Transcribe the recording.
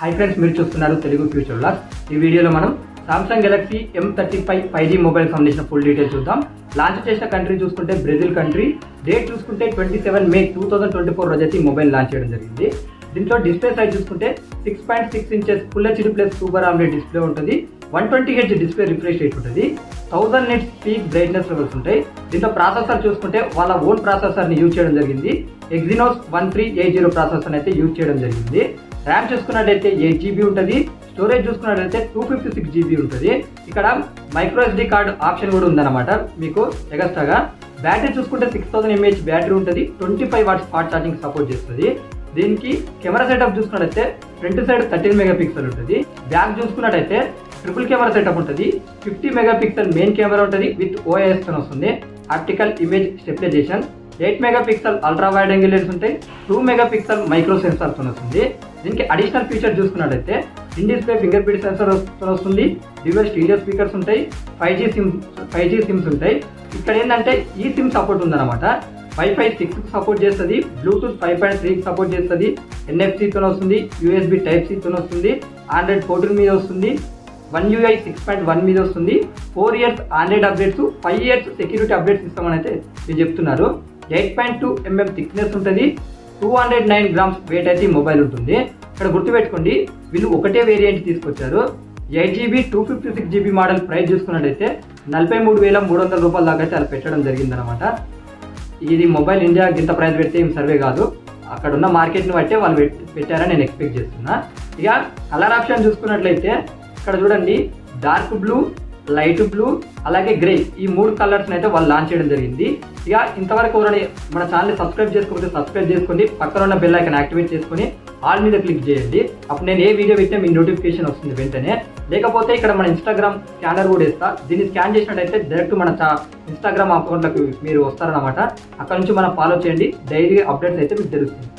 Hi friends, మీరు చూస్తున్నారు Telugu future vlogs. ఈ వీడియోలో మనం Samsung Galaxy M35 5G mobile సంబంధించిన ఫుల్ డీటెయిల్స్ చూద్దాం. లాంచ్ చేసిన కంట్రీ చూసుకుంటే బ్రెజిల్ కంట్రీ. డేట్ చూసుకుంటే 27 మే 2024 రోజు అయితే ఈ మొబైల్ లాంచ్ చేయడం జరిగింది. దీంట్లో డిస్ప్లే సైజ్ చూసుకుంటే 6.6 inches full HD plus super AMOLED display ఉంటుంది. 120Hz డిస్ప్లే రిఫ్రెష్ రేట్ ఉంటుంది. 1000 nits పీక్ బ్రైట్నెస్ లెవెల్స్ ఉంటాయి. దీంట్లో ప్రాసెసర్ చూసుకుంటే వాళ్ళ ఓన్ ప్రాసెసర్ ని యూజ్ చేయడం జరిగింది. Exynos 1380 ప్రాసెసర్ అయితే యూజ్ చేయడం జరిగింది. ర్యామ్ చూసుకున్నట్టయితే 8GB ఉంటుంది. స్టోరేజ్ చూసుకున్నట్లయితే 256GB ఉంటుంది. ఇక్కడ మైక్రో SD కార్డ్ ఆప్షన్ కూడా ఉందన్నమాట మీకు ఎగస్ట్రాగా. బ్యాటరీ చూసుకుంటే 6000 mAh బ్యాటరీ ఉంటుంది. 25 watts ఫాస్ట్ ఛార్జింగ్ సపోర్ట్ చేస్తుంది. దీనికి కెమెరా సెటప్ చూసుకున్నట్టయితే ఫ్రంట్ సైడ్ 13 మెగాపిక్సెల్ ఉంటుంది. బ్యాక్ చూసుకున్నట్టయితే ట్రిపుల్ కెమెరా సెటప్ ఉంటుంది. 50 మెగాపిక్సెల్ మెయిన్ కెమెరా ఉంటుంది విత్ OIS తో వస్తుంది. Optical image stabilisation. 8 megapixel ultra wide angle lens ఉంటాయి. 2 మెగాపిక్సెల్ మైక్రో సెన్సార్ తో వస్తుంది. దీనికి అడిషనల్ ఫీచర్ చూసుకున్నట్టయితే in display fingerprint sensor వస్తుంది. డ్యూయల్ స్టీరియో స్పీకర్స్ ఉంటాయి. 5G సిమ్స్ ఉంటాయి. ఇక్కడ ఏంటంటే ఈ సిమ్ సపోర్ట్ ఉందన్నమాట. Wi-Fi 6 సపోర్ట్ చేస్తుంది. బ్లూటూత్ 5.3 సపోర్ట్ చేస్తుంది. NFC తో వస్తుంది. USB Type-C తో వస్తుంది. Android 14 మీద వస్తుంది. One UI 6.1 మీద వస్తుంది. 4 years Android updates, 5 years security updates ఇస్తామని అయితే మీరు చెప్తున్నారు. 8.2 mm థిక్నెస్ ఉంటుంది. 209 grams వెయిట్ అయితే మొబైల్ ఉంటుంది. ఇక్కడ గుర్తుపెట్టుకోండి, వీళ్ళు ఒకటే వేరియంట్ తీసుకొచ్చారు. 8GB 256GB మోడల్ ప్రైస్ చూసుకున్నట్టయితే 43,300 రూపాయల దాకా అయితే అలా పెట్టడం జరిగిందనమాట. ఇది మొబైల్ ఇండియా ఇంత ప్రైస్ పెడితే ఏం సర్వే కాదు, అక్కడ ఉన్న మార్కెట్ని బట్టే వాళ్ళు పెట్టారని నేను ఎక్స్పెక్ట్ చేస్తున్నా. ఇక కలర్ ఆప్షన్ చూసుకున్నట్లయితే ఇక్కడ చూడండి, డార్క్ బ్లూ, లైట్ బ్లూ, అలాగే గ్రే, ఈ 3 కలర్స్ అయితే వాళ్ళు లాంచ్ చేయడం జరిగింది. ఇక ఇంతవరకు మన ఛానల్ సబ్స్క్రైబ్ చేసుకోకపోతే సబ్స్క్రైబ్ చేసుకోండి. పక్కన ఉన్న బెల్ ఐకాన్ యాక్టివేట్ చేసుకొని ఆల్ మీద క్లిక్ చేయండి. అప్పుడు నేను ఏ వీడియో పెట్టినా మీ నోటిఫికేషన్ వస్తుంది వెంటనే. లేకపోతే ఇక్కడ మన ఇన్స్టాగ్రామ్ స్కానర్ కూడా ఇస్తా. దీన్ని స్కాన్ చేసినట్టయితే డైరెక్ట్ మన ఇన్స్టాగ్రామ్ అకౌంట్లకు మీరు వస్తారనమాట. అక్కడ నుంచి మనం ఫాలో చేయండి. డైలీ అప్డేట్స్ అయితే మీకు తెలుస్తుంది.